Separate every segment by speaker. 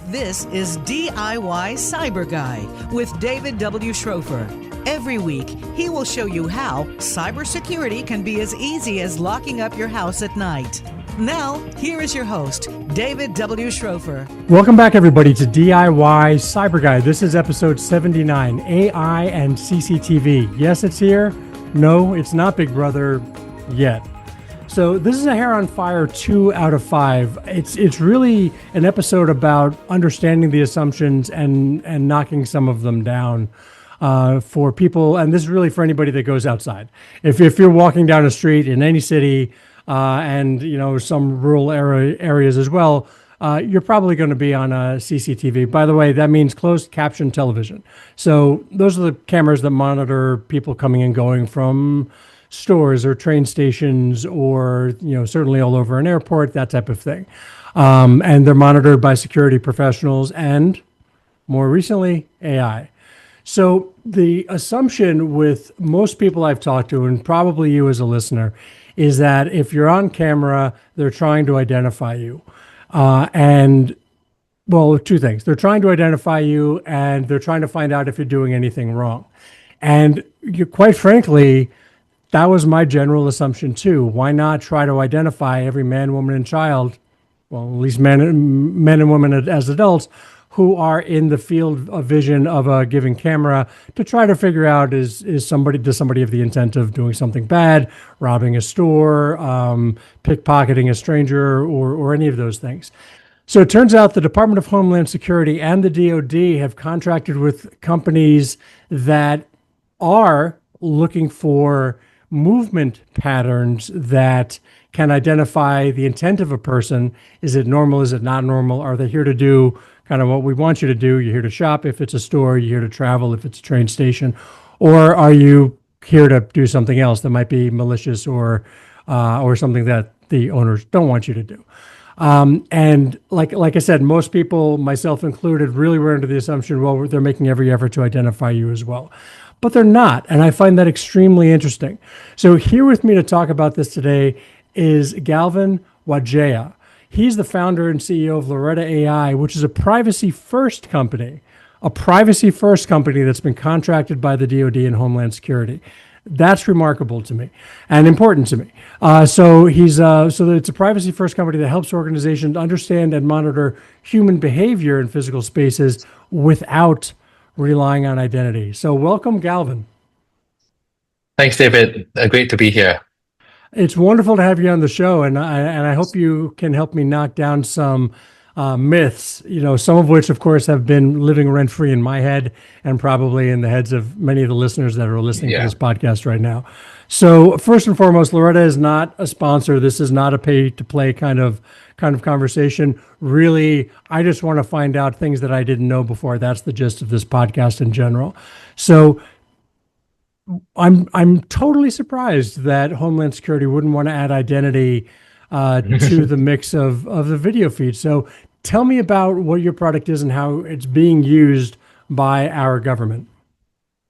Speaker 1: This is DIY Cyber Guy with David W. Schrofer. Every week, he will show you how cybersecurity can be as easy as locking up your house at night. Now, here is your host, David W. Schrofer.
Speaker 2: Welcome back, everybody, to DIY Cyber Guy. This is episode 79, AI and CCTV. Yes, it's here. No, it's not Big Brother yet. So this is a Hair on Fire 2 out of 5. It's really an episode about understanding the assumptions and knocking some of them down for people. And this is really for anybody that goes outside. If you're walking down a street in any city and some rural areas as well, you're probably going to be on a CCTV. By the way, that means closed caption television. So those are the cameras that monitor people coming and going from stores or train stations or, certainly all over an airport, that type of thing. And they're monitored by security professionals and, more recently, AI. So the assumption with most people I've talked to, and probably you as a listener, is that if you're on camera, they're trying to identify you. Two things. They're trying to identify you and they're trying to find out if you're doing anything wrong. And quite frankly, that was my general assumption too. Why not try to identify every man, woman, and child, well, at least men and women as adults, who are in the field of vision of a given camera to try to figure out does somebody have the intent of doing something bad, robbing a store, pickpocketing a stranger, or any of those things. So it turns out the Department of Homeland Security and the DoD have contracted with companies that are looking for movement patterns that can identify the intent of a person. Is it normal? Is it not normal? Are they here to do kind of what we want you to do? You're here to shop if it's a store, you're here to travel if it's a train station, or are you here to do something else that might be malicious or something that the owners don't want you to do? And like I said, most people, myself included, really were under the assumption, well, they're making every effort to identify you as well. But they're not, and I find that extremely interesting. So here with me to talk about this today is Galvin Widjaja. He's the founder and CEO of Loretta AI, which is a privacy-first company that's been contracted by the DoD and Homeland Security. That's remarkable to me and important to me. So it's a privacy-first company that helps organizations understand and monitor human behavior in physical spaces without relying on identity. So welcome, Galvin.
Speaker 3: Thanks, David. Great to be here.
Speaker 2: It's wonderful to have you on the show, and I hope you can help me knock down some myths, some of which, of course, have been living rent-free in my head and probably in the heads of many of the listeners that are listening to this podcast right now. So first and foremost, Loretta is not a sponsor. This is not a pay-to-play kind of conversation. Really, I just want to find out things that I didn't know before. That's the gist of this podcast in general. So I'm totally surprised that Homeland Security wouldn't want to add identity to the mix of the video feed. So tell me about what your product is and how it's being used by our government.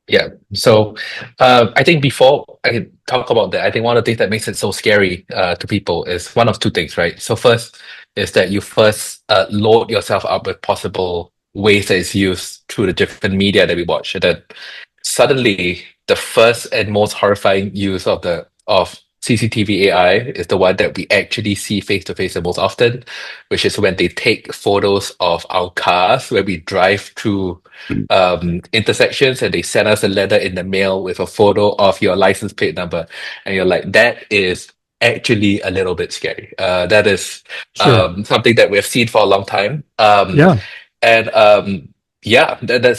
Speaker 3: Yeah. So I think before I can talk about that, I think one of the things that makes it so scary to people is one of two things, right? So first is that you first load yourself up with possible ways that it's used through the different media that we watch. And then suddenly the first and most horrifying use of CCTV AI is the one that we actually see face to face the most often, which is when they take photos of our cars when we drive through intersections, and they send us a letter in the mail with a photo of your license plate number, and you're like, that is actually a little bit scary. That is something that we've seen for a long time. That's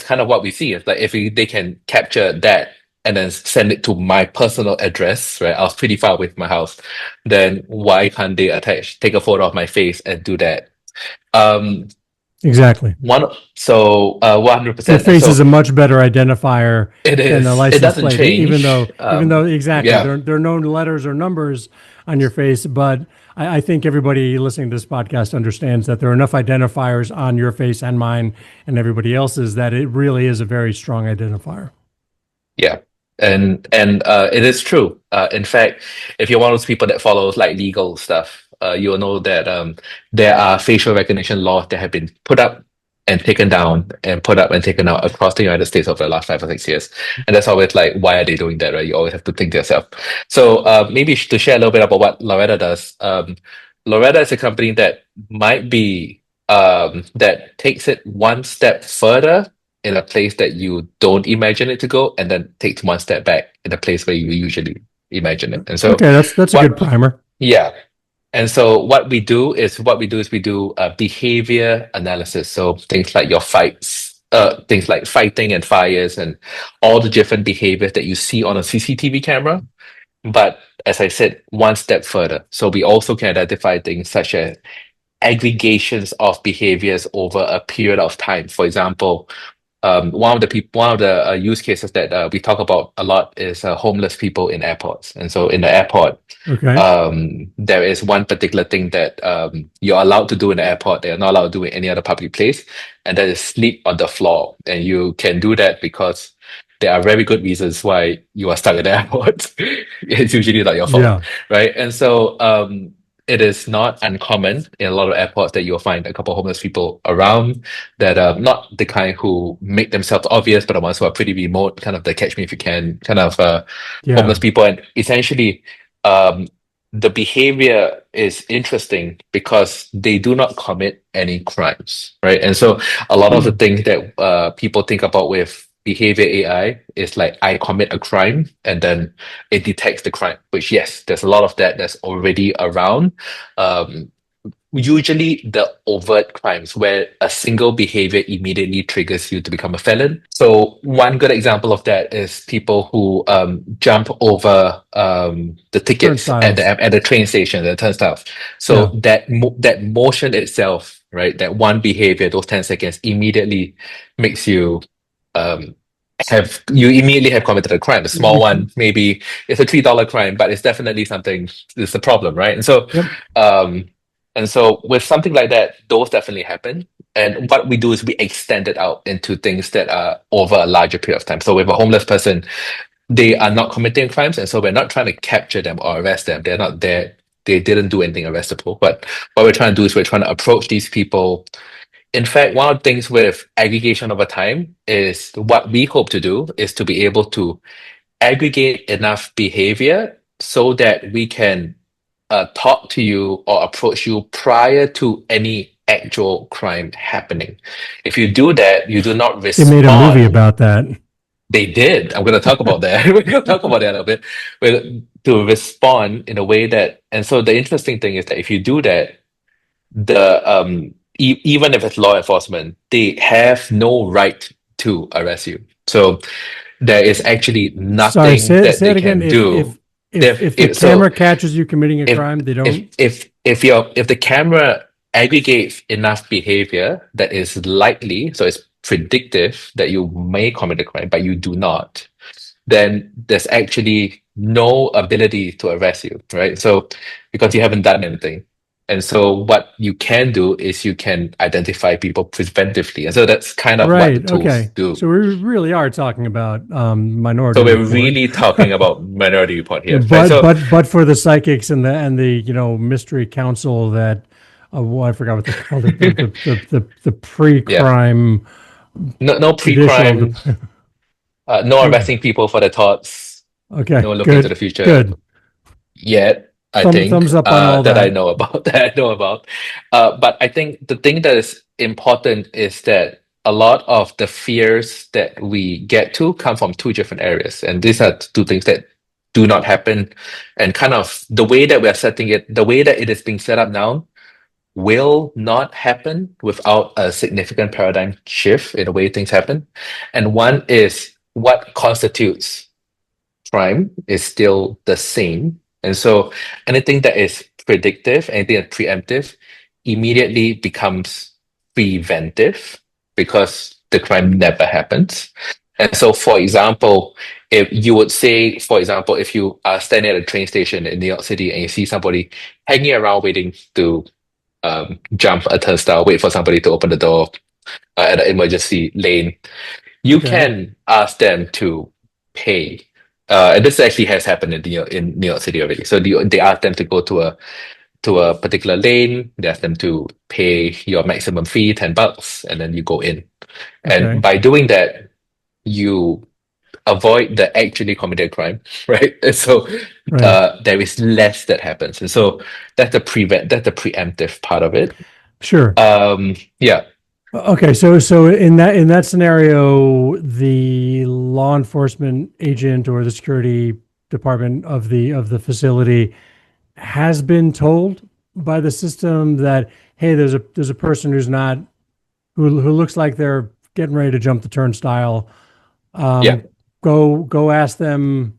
Speaker 3: kind of what we see. It's like if they can capture that and then send it to my personal address, right? I was pretty far away from my house. Then why can't they take a photo of my face and do that?
Speaker 2: Exactly.
Speaker 3: 100%.
Speaker 2: The face is a much better identifier
Speaker 3: than
Speaker 2: the license
Speaker 3: it doesn't
Speaker 2: plate,
Speaker 3: change.
Speaker 2: even though exactly there are no letters or numbers on your face. But I think everybody listening to this podcast understands that there are enough identifiers on your face and mine and everybody else's that it really is a very strong identifier.
Speaker 3: Yeah. And it is true. In fact, if you're one of those people that follows like legal stuff, you'll know that there are facial recognition laws that have been put up and taken down and put up and taken out across the United States over the last 5 or 6 years. And that's always like, why are they doing that, right? You always have to think to yourself. So maybe to share a little bit about what Loretta does. Loretta is a company that might be that takes it one step further in a place that you don't imagine it to go, and then takes one step back in a place where you usually imagine it. And so,
Speaker 2: Okay, that's a good primer.
Speaker 3: yeah. And so what we do is we do behavior analysis. So things like your fights, things like fighting and fires and all the different behaviors that you see on a CCTV camera. But as I said, one step further. So we also can identify things such as aggregations of behaviors over a period of time. For example, one of the use cases that we talk about a lot is homeless people in airports. And so in the airport, there is one particular thing that you're allowed to do in the airport that you're not allowed to do in any other public place, and that is sleep on the floor. And you can do that because there are very good reasons why you are stuck in the airport. It's usually not your fault, right? And so it is not uncommon in a lot of airports that you'll find a couple of homeless people around that are not the kind who make themselves obvious, but the ones who are pretty remote, kind of the catch me if you can kind of homeless people. And essentially, the behavior is interesting because they do not commit any crimes, right? And so a lot of the things that people think about with behavior AI is like, I commit a crime and then it detects the crime, which yes, there's a lot of that that's already around. Usually the overt crimes where a single behavior immediately triggers you to become a felon. So one good example of that is people who jump over the tickets at the train station, the turnstiles. So that motion itself, right, that one behavior, those 10 seconds immediately makes you immediately have committed a crime. A small one, maybe it's a $3 crime, but it's definitely something, it's a problem, right? And so with something like that, those definitely happen. And what we do is we extend it out into things that are over a larger period of time. So with a homeless person, they are not committing crimes, and so we're not trying to capture them or arrest them. They're not there. They didn't do anything arrestable. But what we're trying to do is we're trying to approach these people. In fact, one of the things with aggregation over time is what we hope to do is to be able to aggregate enough behavior so that we can talk to you or approach you prior to any actual crime happening. If you do that, you do not respond.
Speaker 2: They made a movie about that.
Speaker 3: They did. I'm going to talk about that. We're going to talk about that a bit. To respond in a way that, and so the interesting thing is that if you do that, the even if it's law enforcement, they have no right to arrest you. So there is actually nothing that they can do.
Speaker 2: If the camera catches you committing a crime, they don't.
Speaker 3: If the camera aggregates enough behavior that is likely, so it's predictive that you may commit a crime, but you do not, then there's actually no ability to arrest you, right? So because you haven't done anything. And so what you can do is you can identify people preventively. And so that's kind of what the tools do.
Speaker 2: So we really are talking about Minority
Speaker 3: Report.
Speaker 2: Report.
Speaker 3: We're really talking about Minority Report here.
Speaker 2: But for the psychics and the mystery council that I forgot what they called it, the pre-crime.
Speaker 3: No pre-crime. No arresting people for their thoughts.
Speaker 2: Okay.
Speaker 3: No looking into the future.
Speaker 2: Good.
Speaker 3: Yet. I think
Speaker 2: thumbs up on all
Speaker 3: that I know about. But I think the thing that is important is that a lot of the fears that we get to come from two different areas, and these are two things that do not happen. And kind of the way that we are setting it, the way that it is being set up now, will not happen without a significant paradigm shift in the way things happen. And one is what constitutes crime is still the same. And so anything that is predictive, anything that's preemptive, immediately becomes preventive because the crime never happens. And so, for example, if you would say, for example, if you are standing at a train station in New York City and you see somebody hanging around waiting to jump a turnstile, wait for somebody to open the door at an emergency lane, you can ask them to pay. And this actually has happened in New York City already. So they ask them to go to to a particular lane. They ask them to pay your maximum fee, $10, and then you go in. And
Speaker 2: Okay.
Speaker 3: by doing that, you avoid the actually committed crime, right? And so
Speaker 2: Right.
Speaker 3: there is less that happens. And so that's the preemptive part of it.
Speaker 2: Sure.
Speaker 3: Yeah,
Speaker 2: Okay, so in that scenario, the law enforcement agent or the security department of the facility has been told by the system that, hey, there's a person who's not who looks like they're getting ready to jump the turnstile.
Speaker 3: yeah,
Speaker 2: Um, go ask them.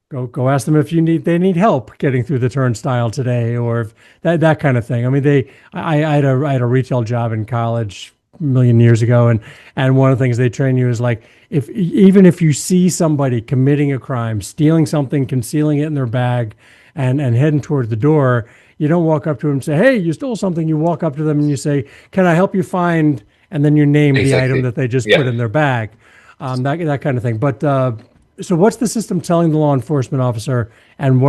Speaker 2: Go ask them if they need help getting through the turnstile today, or if that kind of thing. I mean, I had a retail job in college a million years ago, and one of the things they train you is like, if even if you see somebody committing a crime, stealing something, concealing it in their bag, and heading toward the door, you don't walk up to them and say, "Hey, you stole something." You walk up to them and you say, "Can I help you find?" And then you name the item
Speaker 3: exactly.
Speaker 2: that they just put
Speaker 3: Yeah.
Speaker 2: in their bag, that kind of thing. But so what's the system telling the law enforcement officer, and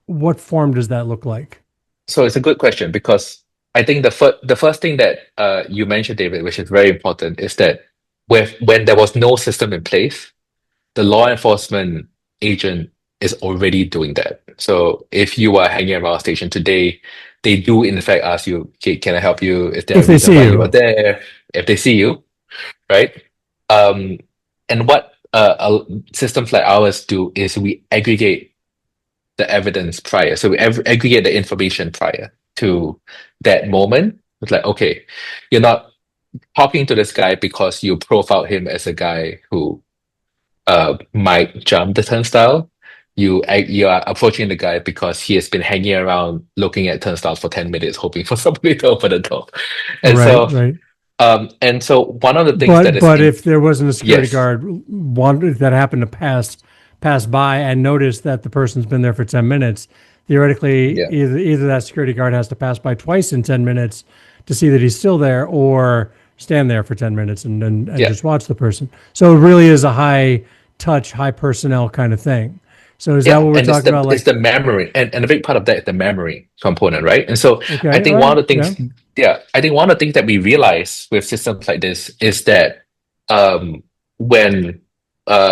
Speaker 2: what form does that look like?
Speaker 3: So it's a good question because I think the first thing that you mentioned, David, which is very important, is that when there was no system in place, the law enforcement agent is already doing that. So if you are hanging around a station today, they do in fact ask you, "Okay, can I help you? Is there a
Speaker 2: If they
Speaker 3: reason
Speaker 2: see
Speaker 3: why you are
Speaker 2: you,
Speaker 3: there?" If they see you, right? Um, and what systems like ours do is we aggregate the evidence prior. So we aggregate the information prior to that moment. It's like, okay, you're not talking to this guy because you profiled him as a guy who might jump the turnstile. You are approaching the guy because he has been hanging around looking at turnstiles for 10 minutes, hoping for somebody to open the door. And
Speaker 2: right,
Speaker 3: so
Speaker 2: right.
Speaker 3: one of the things that is
Speaker 2: But
Speaker 3: in
Speaker 2: if there wasn't a security
Speaker 3: yes,
Speaker 2: guard that happened to pass by and notice that the person's been there for 10 minutes, theoretically,
Speaker 3: yeah,
Speaker 2: either that security guard has to pass by twice in 10 minutes to see that he's still there, or stand there for 10 minutes and
Speaker 3: yeah.
Speaker 2: just watch the person. So it really is a high touch, high personnel kind of thing. So is that
Speaker 3: Yeah,
Speaker 2: what we're
Speaker 3: and
Speaker 2: talking about?
Speaker 3: it's
Speaker 2: Like,
Speaker 3: the memory, and a big part of that is the memory component, right? And so I
Speaker 2: okay, all
Speaker 3: think one
Speaker 2: right,
Speaker 3: of the
Speaker 2: yeah,
Speaker 3: things, yeah, I think one of the things that we realize with systems like this is that um, when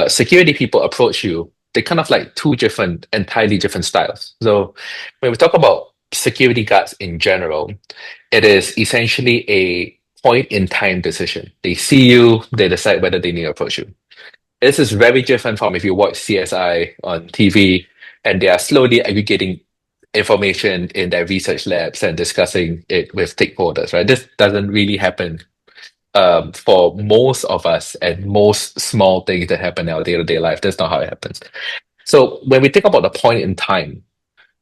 Speaker 3: security people approach you, they kind of like two different, entirely different styles. So when we talk about security guards in general, it is essentially a point in time decision. They see you, they decide whether they need to approach you. This is very different from if you watch CSI on TV and they are slowly aggregating information in their research labs and discussing it with stakeholders, right? This doesn't really happen for most of us and most small things that happen in our day-to-day life. That's not how it happens. So when we think about the point in time,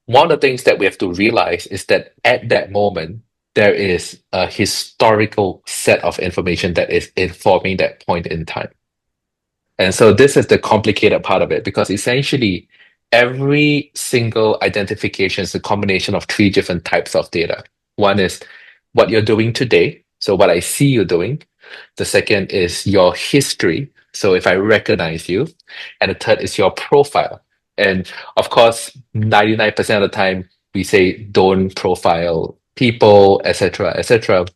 Speaker 3: one of the things that we have to realize is that at that moment, there is a historical set of information that is informing that point in time. And so this is the complicated part of it because essentially every single identification is a combination of three different types of data. One is what you're doing today, so what I see you doing. The second is your history, so if I recognize you. And the third is your profile. And of course, 99% of the time we say don't profile people, etc., etc.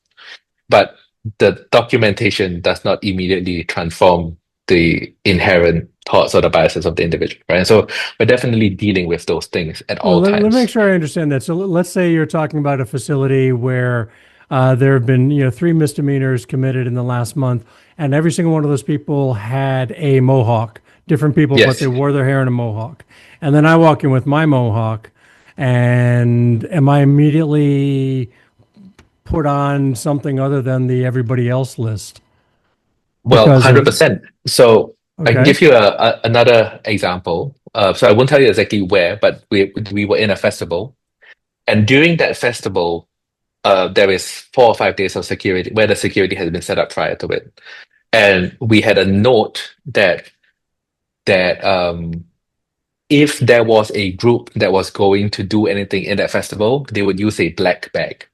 Speaker 3: But the documentation does not immediately transform the inherent thoughts or the biases of the individual, right? And so we're definitely dealing with those things at
Speaker 2: well,
Speaker 3: all
Speaker 2: let me make
Speaker 3: times.
Speaker 2: sure I understand that. So let's say you're talking about a facility where there have been, three misdemeanors committed in the last month, and every single one of those people had a mohawk. Different people, but they
Speaker 3: Yes.
Speaker 2: wore their hair in a mohawk. And then I walk in with my mohawk, and am I immediately put on something other than the everybody else list
Speaker 3: Well,
Speaker 2: because of
Speaker 3: 100%. So I can
Speaker 2: okay,
Speaker 3: give you another example. So I won't tell you exactly where, but we were in a festival, and during that festival, there is 4 or 5 days of security where the security has been set up prior to it, and we had a note that if there was a group that was going to do anything in that festival, they would use a black bag.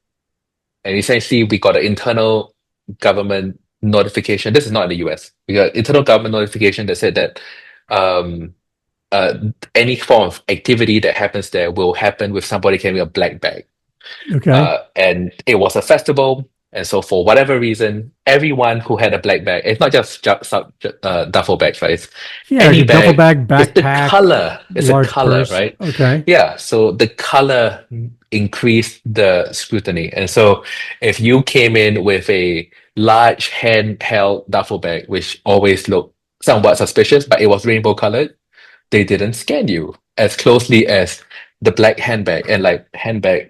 Speaker 3: And essentially, we got an internal government notification. This is not in the US. We got internal government notification that said that um, uh, any form of activity that happens there will happen with somebody carrying a black bag.
Speaker 2: Okay.
Speaker 3: And it was a festival. And so, for whatever reason, everyone who had a black bag, it's not just duffel bags, right? It's
Speaker 2: Yeah, like
Speaker 3: any
Speaker 2: a duffel
Speaker 3: bag.
Speaker 2: bag,
Speaker 3: It's the
Speaker 2: backpack,
Speaker 3: color. It's a
Speaker 2: large
Speaker 3: color,
Speaker 2: purse.
Speaker 3: right?
Speaker 2: Okay.
Speaker 3: Yeah. So the color increased the scrutiny. And so, if you came in with a large handheld duffel bag, which always looked somewhat suspicious, but it was rainbow colored, they didn't scan you as closely as the black handbag. And like, handbag,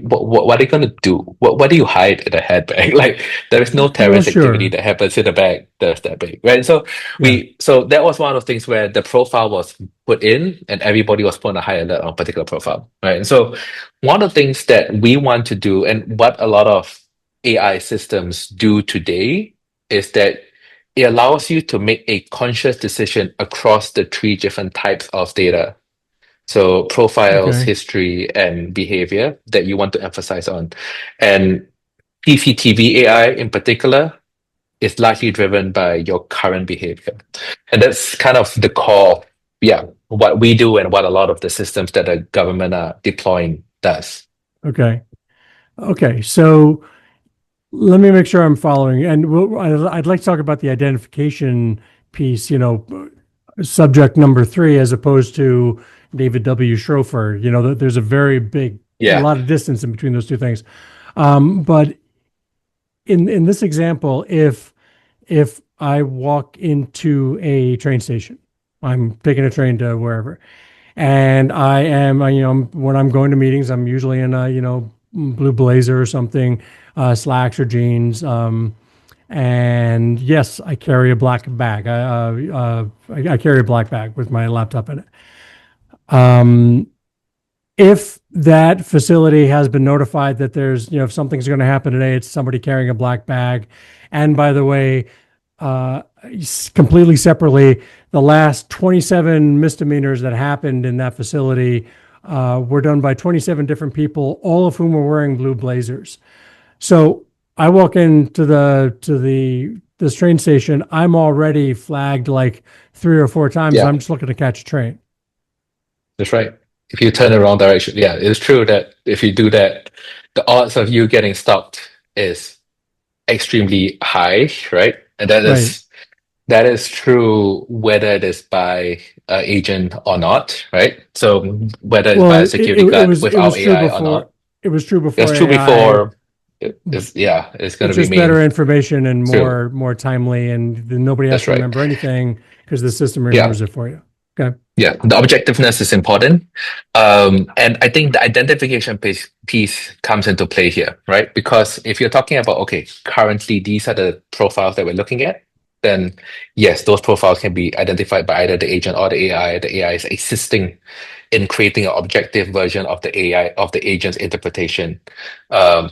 Speaker 3: what are you gonna do? What do you hide in a handbag? Like, there is no
Speaker 2: Well,
Speaker 3: terrorist activity
Speaker 2: sure.
Speaker 3: that happens in a bag that's that big, right? And so
Speaker 2: Yeah.
Speaker 3: so that was one of the things where the profile was put in and everybody was put on a high alert on a particular profile, right? And so one of the things that we want to do, and what a lot of AI systems do today, is that it allows you to make a conscious decision across the three different types of data. So profiles,
Speaker 2: Okay.
Speaker 3: history, and behavior that you want to emphasize on. And CCTV AI in particular is largely driven by your current behavior. And that's kind of the core, yeah, what we do and what a lot of the systems that the government are deploying does.
Speaker 2: Okay. Okay. So let me make sure I'm following. And I'd like to talk about the identification piece, subject number 3, as opposed to David W. Schrofer. There's a very big, a
Speaker 3: Yeah.
Speaker 2: lot of distance in between those two things. But in this example, if I walk into a train station, I'm taking a train to wherever, and I am, when I'm going to meetings, I'm usually in a, blue blazer or something, slacks or jeans. And yes, I carry a black bag. I carry a black bag with my laptop in it. If that facility has been notified that there's, if something's going to happen today, it's somebody carrying a black bag. And by the way, completely separately, the last 27 misdemeanors that happened in that facility were done by 27 different people, all of whom were wearing blue blazers. So I walk into this train station. I'm already flagged like 3 or 4 times.
Speaker 3: Yeah,
Speaker 2: I'm just looking to catch a train.
Speaker 3: that's right. If you turn the wrong direction, yeah, it's true that if you do that, the odds of you getting stopped is extremely high, right? And
Speaker 2: Right.
Speaker 3: that is true whether it is by an agent or not, right? So whether it's
Speaker 2: Well,
Speaker 3: by a security guard
Speaker 2: it
Speaker 3: without
Speaker 2: was true
Speaker 3: AI or
Speaker 2: before.
Speaker 3: not,
Speaker 2: It was true
Speaker 3: it's
Speaker 2: before
Speaker 3: true
Speaker 2: AI.
Speaker 3: before. It's going
Speaker 2: It's
Speaker 3: to
Speaker 2: just better
Speaker 3: remain
Speaker 2: information and
Speaker 3: true.
Speaker 2: more timely, and nobody has
Speaker 3: That's
Speaker 2: to
Speaker 3: right.
Speaker 2: remember anything because the system
Speaker 3: Yeah.
Speaker 2: remembers it for you. Okay.
Speaker 3: Yeah, the objectiveness is important. And I think the identification piece comes into play here, right? Because if you're talking about, okay, currently these are the profiles that we're looking at, then yes, those profiles can be identified by either the agent or the AI. The AI is assisting in creating an objective version of the AI, of the agent's interpretation.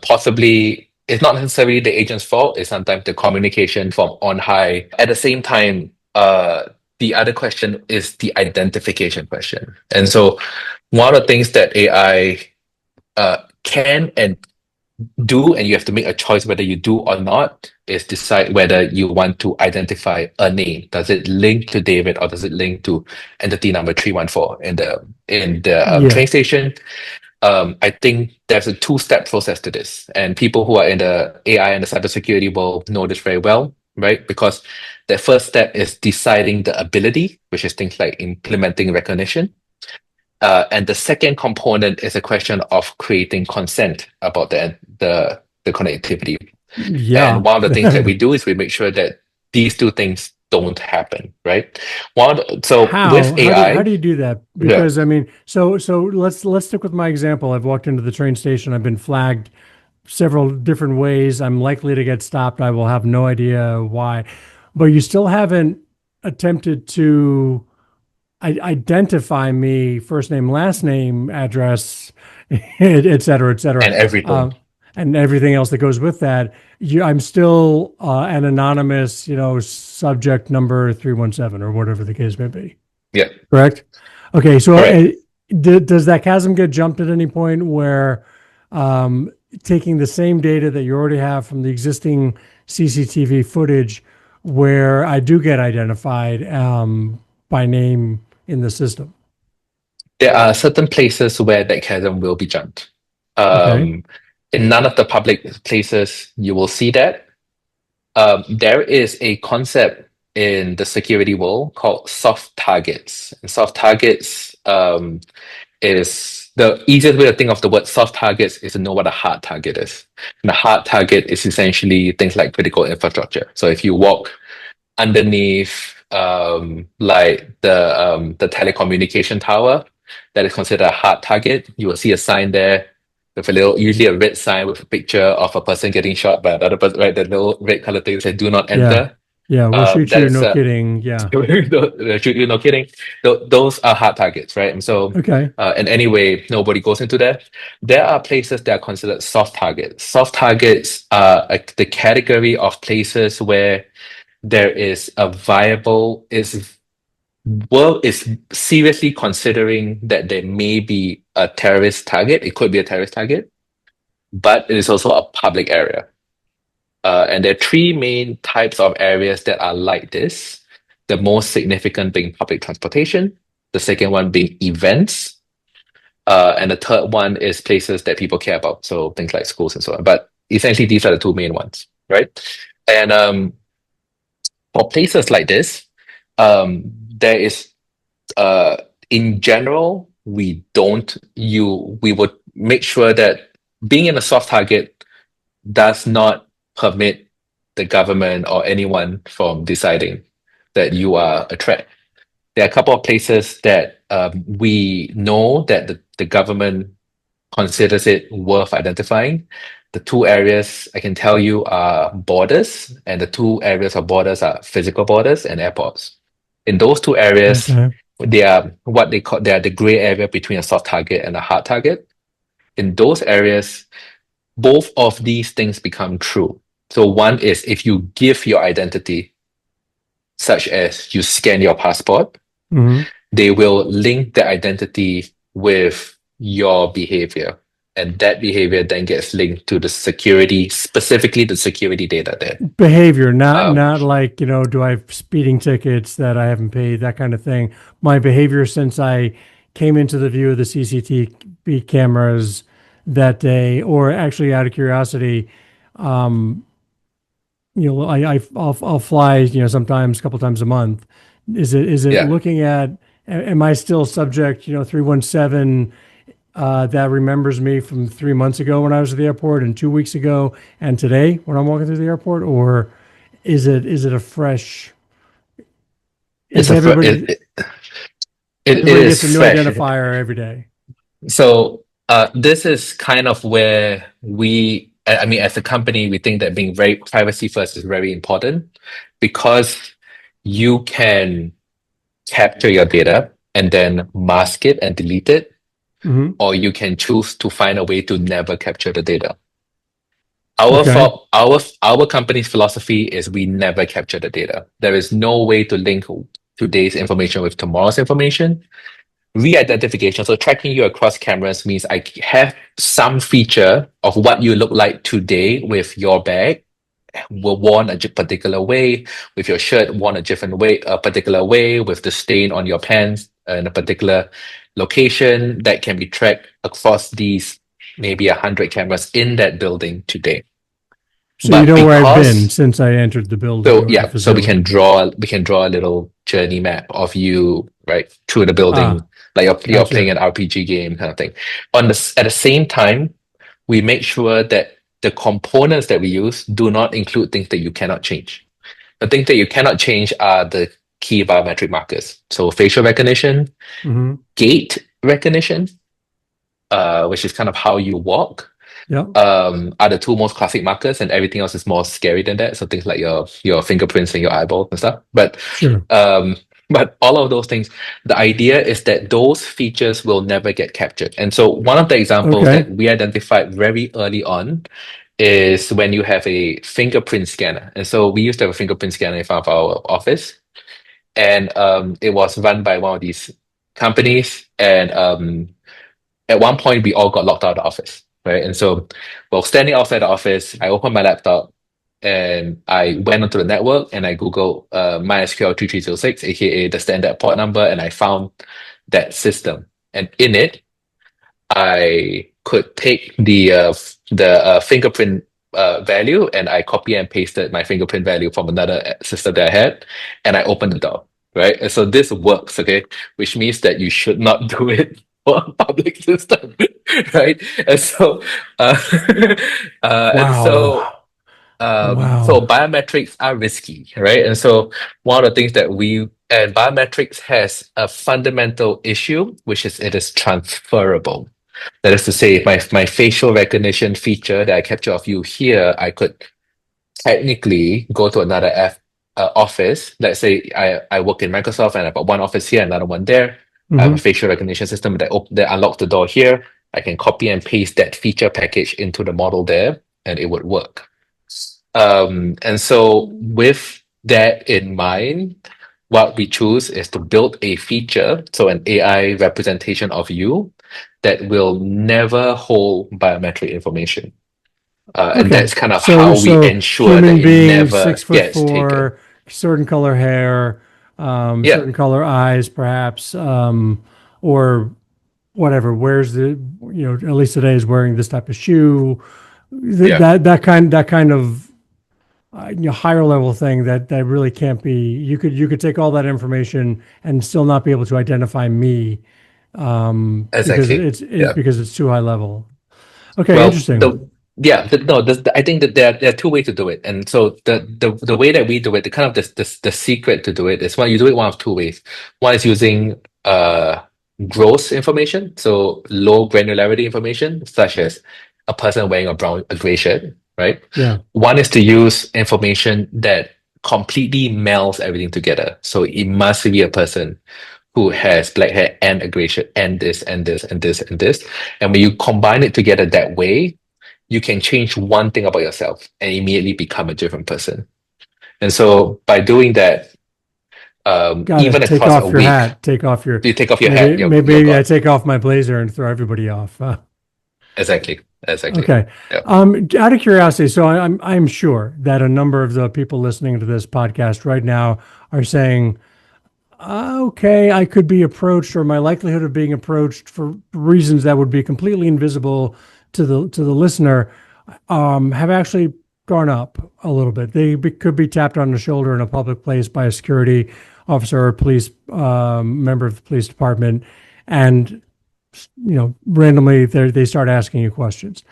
Speaker 3: Possibly, it's not necessarily the agent's fault, it's sometimes the communication from on high. At the same time, the other question is the identification question. And so one of the things that AI can and do, and you have to make a choice whether you do or not, is decide whether you want to identify a name. Does it link to David or does it link to entity number 314 in the
Speaker 2: Yeah.
Speaker 3: train station? I think there's a two-step process to this, and people who are in the AI and the cybersecurity will know this very well, right? Because the first step is deciding the ability, which is things like implementing recognition. And the second component is a question of creating consent about the connectivity.
Speaker 2: Yeah.
Speaker 3: And one of the things that we do is we make sure that these two things don't happen, right? So with
Speaker 2: How
Speaker 3: AI,
Speaker 2: do you do that?
Speaker 3: yeah,
Speaker 2: Because I mean, so let's stick with my example. I've walked into the train station. I've been flagged several different ways. I'm likely to get stopped. I will have no idea why, but you still haven't attempted to identify me, first name, last name, address, et cetera, et cetera,
Speaker 3: and everything.
Speaker 2: and everything else that goes with that. I'm still an anonymous, subject number 317 or whatever the case may be.
Speaker 3: Yeah,
Speaker 2: Correct? Okay, so
Speaker 3: correct.
Speaker 2: does that chasm get jumped at any point where taking the same data that you already have from the existing CCTV footage, where I do get identified by name in the system?
Speaker 3: There are certain places where that chasm will be jumped.
Speaker 2: Okay.
Speaker 3: In none of the public places you will see that. There is a concept in the security world called soft targets. And soft targets is the easiest way to think of the word soft targets is to know what a hard target is. And a hard target is essentially things like critical infrastructure. So if you walk underneath like the telecommunication tower, that is considered a hard target. You will see a sign there with a little, usually a red sign with a picture of a person getting shot by another person, right? The little red color thing says "Do not
Speaker 2: Yeah.
Speaker 3: enter."
Speaker 2: Yeah. We'll shoot
Speaker 3: That
Speaker 2: you.
Speaker 3: is
Speaker 2: No kidding. Yeah.
Speaker 3: shoot you, no kidding. Those are hard targets, right? And so,
Speaker 2: Okay.
Speaker 3: in any way, nobody goes into that. There are places that are considered soft targets. Soft targets are the category of places where there is a viable is world is seriously considering that there may be a terrorist target. It could be a terrorist target, but it is also a public area. And there are three main types of areas that are like this. The most significant being public transportation, the second one being events, and the third one is places that people care about. So things like schools and so on. But essentially, these are the two main ones, right? And for places like this, there is in general, we would make sure that being in a soft target does not permit the government or anyone from deciding that you are a threat. There are a couple of places that we know that the government considers it worth identifying. The two areas I can tell you are borders, and the two areas of borders are physical borders and airports. In those two areas,
Speaker 2: Okay.
Speaker 3: they are they are the gray area between a soft target and a hard target. In those areas, both of these things become true. So one is if you give your identity, such as you scan your passport,
Speaker 2: Hmm.
Speaker 3: they will link the identity with your behavior. And that behavior then gets linked to the security, specifically the security data there.
Speaker 2: Behavior, not
Speaker 3: Um,
Speaker 2: not like, do I have speeding tickets that I haven't paid, that kind of thing. My behavior since I came into the view of the CCTV cameras that day, or actually out of curiosity, um, I'll fly, sometimes a couple times a month. Is it
Speaker 3: yeah,
Speaker 2: looking at, am I still subject, 317 that remembers me from 3 months ago when I was at the airport, and 2 weeks ago, and today when I'm walking through the airport? Or is it a fresh,
Speaker 3: it's
Speaker 2: is
Speaker 3: a fr-
Speaker 2: everybody
Speaker 3: it
Speaker 2: everybody gets
Speaker 3: is
Speaker 2: a new
Speaker 3: fresh.
Speaker 2: identifier every day?
Speaker 3: So this is kind of where I mean, as a company, we think that being very privacy first is very important because you can capture your data and then mask it and delete it,
Speaker 2: Hmm.
Speaker 3: or you can choose to find a way to never capture the data.
Speaker 2: Okay.
Speaker 3: Our company's philosophy is we never capture the data. There is no way to link today's information with tomorrow's information. Re-identification, so tracking you across cameras means I have some feature of what you look like today with your bag, were worn a particular way, with your shirt worn a different way, a particular way, with the stain on your pants in a particular location that can be tracked across these maybe 100 cameras in that building today.
Speaker 2: So you
Speaker 3: But
Speaker 2: know where I've been
Speaker 3: because
Speaker 2: since I entered the building
Speaker 3: so
Speaker 2: or the
Speaker 3: yeah, so
Speaker 2: facility.
Speaker 3: we can draw a little journey map of you right through the
Speaker 2: Ah,
Speaker 3: building, like you're playing
Speaker 2: gotcha.
Speaker 3: an RPG game kind of thing. At the same time, we make sure that the components that we use do not include things that you cannot change. The things that you cannot change are the key biometric markers. So facial recognition,
Speaker 2: Hmm.
Speaker 3: gait recognition, which is kind of how you walk,
Speaker 2: Yeah,
Speaker 3: are the two most classic markers, and everything else is more scary than that. So things like your fingerprints and your eyeballs and stuff.
Speaker 2: sure.
Speaker 3: Um, but all of those things, the idea is that those features will never get captured. And so one of the examples
Speaker 2: Okay.
Speaker 3: that we identified very early on is when you have a fingerprint scanner. And so we used to have a fingerprint scanner in front of our office, and it was run by one of these companies. And at one point, we all got locked out of the office, right? And so, well, standing outside the office, I opened my laptop, and I went onto the network and I Googled MySQL 3306, aka the standard port number, and I found that system. And in it, I could take the fingerprint value, and I copy and pasted my fingerprint value from another system that I had, and I opened the door, right? And so this works, okay, which means that you should not do it for a public system, right? And so, and so.
Speaker 2: Wow.
Speaker 3: So
Speaker 2: Wow.
Speaker 3: biometrics are risky, right? And so one of the things that and biometrics has a fundamental issue, which is it is transferable. That is to say, my facial recognition feature that I capture of you here, I could technically go to another office. Let's say I work in Microsoft and I've got one office here, another one there. I have a facial recognition system that unlocks the door here. I can copy and paste that feature package into the model there, and it would work. And so with that in mind, what we choose is to build a feature, so an AI representation of you that will never hold biometric information. And that's kind of how we ensure that
Speaker 2: human
Speaker 3: it
Speaker 2: being,
Speaker 3: never
Speaker 2: 6'4",
Speaker 3: gets taken.
Speaker 2: certain color hair,
Speaker 3: Yeah,
Speaker 2: certain color eyes, perhaps, or whatever. Wears at least today is wearing this type of shoe.
Speaker 3: yeah,
Speaker 2: That kind of higher level thing that really can't be. You could take all that information and still not be able to identify me, because
Speaker 3: exactly. Yeah.
Speaker 2: because it's too high level. Okay,
Speaker 3: Well,
Speaker 2: interesting.
Speaker 3: I think that there are two ways to do it, and so the way that we do it, the kind of the secret to do it is you do it one of two ways. One is using gross information, so low granularity information, such as a person wearing a gray shirt, right?
Speaker 2: Yeah.
Speaker 3: One is to use information that completely melds everything together. So it must be a person who has black hair and a gray shirt and this and this and this and this. And when you combine it together that way, you can change one thing about yourself and immediately become a different person. And so by doing that,
Speaker 2: Got to
Speaker 3: even
Speaker 2: take
Speaker 3: across a
Speaker 2: off your
Speaker 3: week,
Speaker 2: hat. Take off your.
Speaker 3: you take off your hat,
Speaker 2: Maybe
Speaker 3: you're
Speaker 2: maybe I
Speaker 3: gone.
Speaker 2: take off my blazer and throw everybody off.
Speaker 3: Exactly.
Speaker 2: Okay.
Speaker 3: Yeah.
Speaker 2: Out of curiosity, so I'm sure that a number of the people listening to this podcast right now are saying, okay, I could be approached, or my likelihood of being approached for reasons that would be completely invisible to the listener, have actually gone up a little bit. Could be tapped on the shoulder in a public place by a security officer or police member of the police department, and randomly they start asking you questions.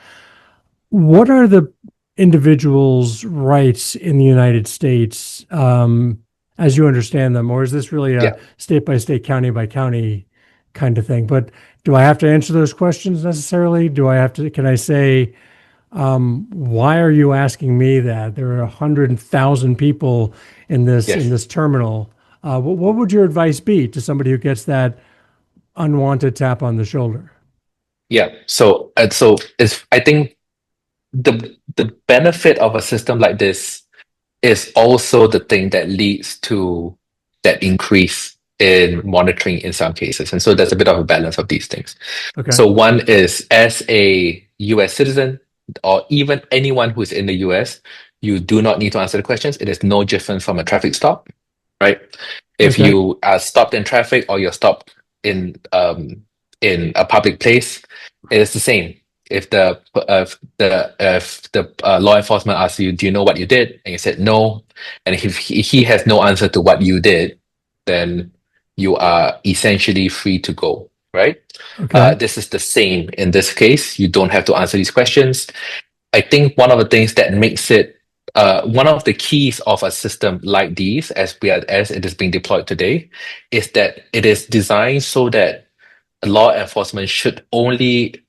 Speaker 2: What are the individual's rights in the United States, as you understand them, or is this really a
Speaker 3: Yeah.
Speaker 2: state by state, county by county kind of thing? But do I have to answer those questions necessarily? Can I say, why are you asking me that? There are 100,000 people in
Speaker 3: Yes.
Speaker 2: this terminal. What would your advice be to somebody who gets that unwanted tap on the shoulder?
Speaker 3: Yeah. So I think the benefit of a system like this is also the thing that leads to that increase in monitoring in some cases. And so there's a bit of a balance of these things.
Speaker 2: Okay.
Speaker 3: So one is, as a US citizen or even anyone who's in the US, you do not need to answer the questions. It is no different from a traffic stop, right? If
Speaker 2: Okay.
Speaker 3: you are stopped in traffic or you're stopped in a public place, it is the same. If the law enforcement asks you, "Do you know what you did?" and you said no, and if he has no answer to what you did, then you are essentially free to go, right?
Speaker 2: Okay.
Speaker 3: This is the same in this case. You don't have to answer these questions. I think one of the things that makes it one of the keys of a system like these, as it is being deployed today, is that it is designed so that law enforcement should only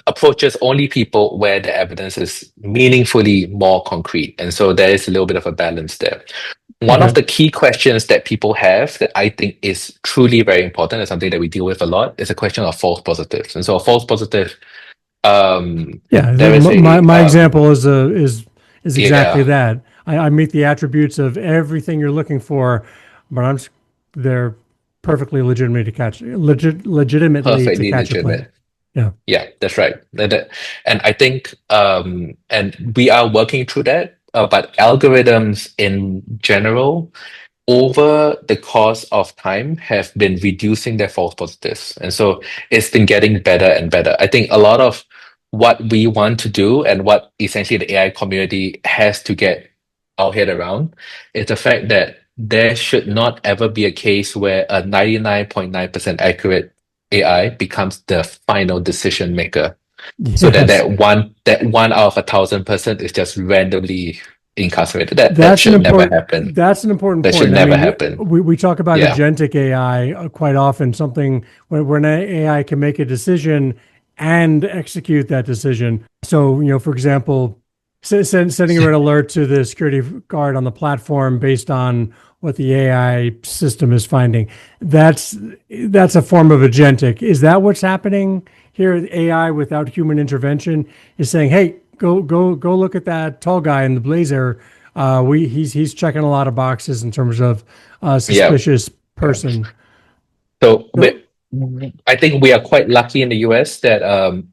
Speaker 3: approaches only people where the evidence is meaningfully more concrete. And so there is a little bit of a balance there. One of the key questions that people have that I think is truly very important, and something that we deal with a lot, is a question of false positives. And so a false positive, there is
Speaker 2: my example is exactly
Speaker 3: yeah,
Speaker 2: that. I meet the attributes of everything you're looking for, but they're perfectly legitimately to
Speaker 3: perfectly
Speaker 2: catch a plane.
Speaker 3: legitimate.
Speaker 2: Yeah.
Speaker 3: Yeah, that's right. And I think, and we are working through that. but algorithms in general, over the course of time, have been reducing their false positives. And so it's been getting better and better. I think a lot of what we want to do and what essentially the AI community has to get our head around is the fact that there should not ever be a case where a 99.9% accurate AI becomes the final decision maker. So that
Speaker 2: Yes.
Speaker 3: that one out of 1,000 person is just randomly incarcerated. That
Speaker 2: That's an
Speaker 3: should never
Speaker 2: important.
Speaker 3: happen.
Speaker 2: That's an important
Speaker 3: That
Speaker 2: point.
Speaker 3: should
Speaker 2: I
Speaker 3: never
Speaker 2: mean,
Speaker 3: happen.
Speaker 2: we talk about
Speaker 3: Yeah.
Speaker 2: agentic AI quite often. Something when an AI can make a decision and execute that decision. So, for example, sending a red alert to the security guard on the platform based on what the AI system is finding. That's a form of agentic. Is that what's happening here? AI without human intervention is saying, "Hey, go look at that tall guy in the blazer. He's checking a lot of boxes in terms of
Speaker 3: Yeah.
Speaker 2: suspicious person."
Speaker 3: So
Speaker 2: So,
Speaker 3: I think we are quite lucky in the US that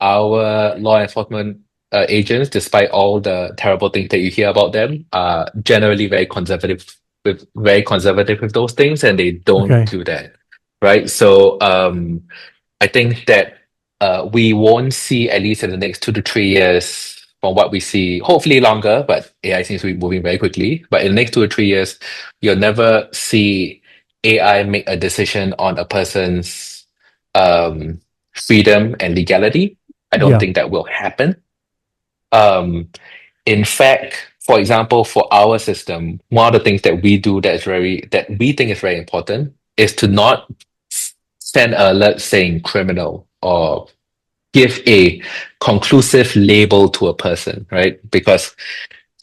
Speaker 3: our law enforcement agents, despite all the terrible things that you hear about them, are generally very conservative with those things, and they don't
Speaker 2: okay.
Speaker 3: do that, right? So I think that we won't see, at least in the next 2 to 3 years, from what we see, hopefully longer, but AI seems to be moving very quickly. But in the next 2 to 3 years, you'll never see AI make a decision on a person's freedom and legality. I don't
Speaker 2: Yeah.
Speaker 3: think that will happen. Um, in fact, for example, for our system, one of the things that we do that we think is very important is to not send an alert saying criminal or give a conclusive label to a person, right? Because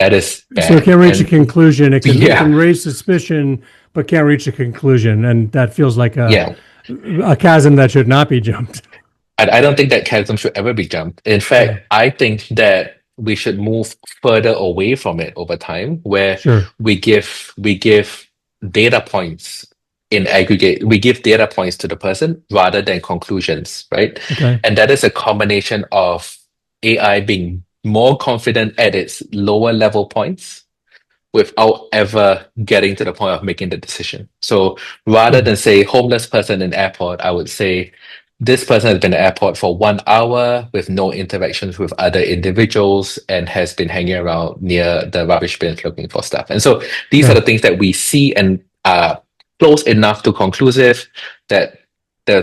Speaker 3: that is
Speaker 2: So it
Speaker 3: bad.
Speaker 2: can't reach a
Speaker 3: And
Speaker 2: conclusion. It can
Speaker 3: yeah,
Speaker 2: raise suspicion, but can't reach a conclusion, and that feels like
Speaker 3: yeah.
Speaker 2: a chasm that should not be jumped.
Speaker 3: I don't think that chasm should ever be jumped. In
Speaker 2: Yeah.
Speaker 3: fact, I think that we should move further away from it over time, where
Speaker 2: Sure.
Speaker 3: we give data points in aggregate. We give data points to the person rather than conclusions, right?
Speaker 2: Okay.
Speaker 3: And that is a combination of AI being more confident at its lower level points without ever getting to the point of making the decision. So rather
Speaker 2: Good.
Speaker 3: than say homeless person in airport, I would say this person has been at the airport for 1 hour with no interactions with other individuals and has been hanging around near the rubbish bins looking for stuff. And so these are
Speaker 2: Yeah.
Speaker 3: the things that we see and are close enough to conclusive that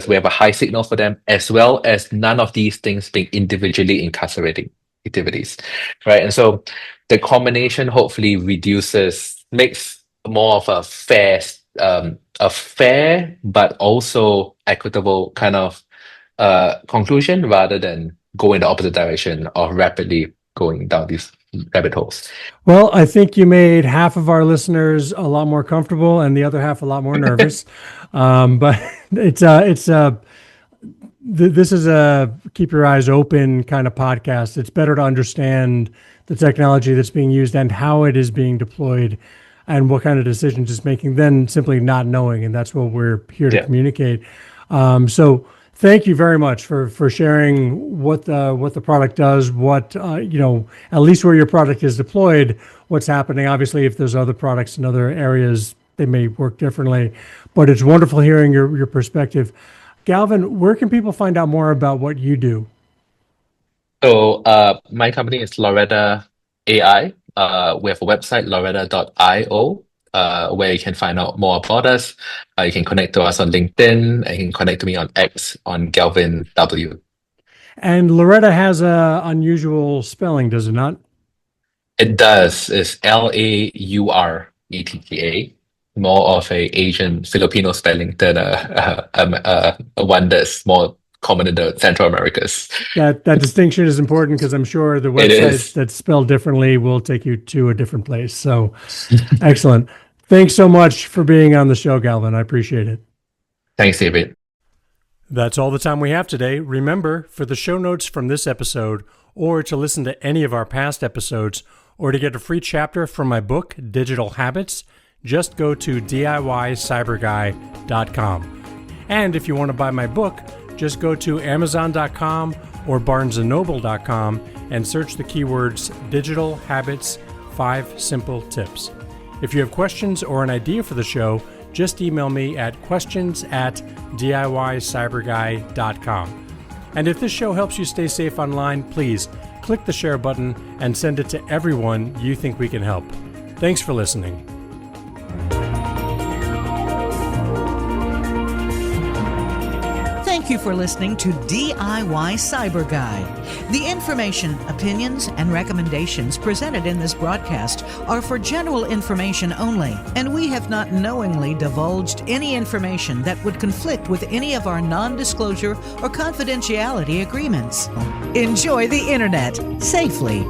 Speaker 3: we have a high signal for them, as well as none of these things being individually incarcerating activities, right? And so the combination hopefully makes more of a fair but also equitable kind of conclusion rather than go in the opposite direction of rapidly going down these rabbit holes.
Speaker 2: Well, I think you made half of our listeners a lot more comfortable and the other half a lot more nervous. But this is a keep your eyes open kind of podcast. It's better to understand the technology that's being used and how it is being deployed and what kind of decisions it's making than simply not knowing. And that's what we're here to
Speaker 3: Yeah.
Speaker 2: communicate. So thank you very much for sharing what the product does, at least where your product is deployed, what's happening. Obviously, if there's other products in other areas, they may work differently, but it's wonderful hearing your perspective. Galvin, where can people find out more about what you do?
Speaker 3: So my company is Loretta AI. We have a website, loretta.io, where you can find out more about us. You can connect to us on LinkedIn, and you can connect to me on X on Galvin W.
Speaker 2: And Loretta has a unusual spelling, does it not?
Speaker 3: It does. It's Lauretta. More of a Asian Filipino spelling than a one that's more common in the Central Americas.
Speaker 2: That distinction is important because I'm sure the
Speaker 3: It
Speaker 2: websites
Speaker 3: is.
Speaker 2: that's spelled differently will take you to a different place. So excellent. Thanks so much for being on the show, Galvin. I appreciate it.
Speaker 3: Thanks, David.
Speaker 2: That's all the time we have today. Remember, for the show notes from this episode, or to listen to any of our past episodes, or to get a free chapter from my book, Digital Habits, just go to DIYCyberguy.com. And if you want to buy my book, just go to Amazon.com or BarnesandNoble.com and search the keywords Digital Habits 5 simple tips. If you have questions or an idea for the show, just email me at questions@DIYCyberGuy.com. And if this show helps you stay safe online, please click the share button and send it to everyone you think we can help. Thanks for listening.
Speaker 1: Thank you for listening to DIY Cyber Guy. The information, opinions, and recommendations presented in this broadcast are for general information only, and we have not knowingly divulged any information that would conflict with any of our non-disclosure or confidentiality agreements. Enjoy the internet safely.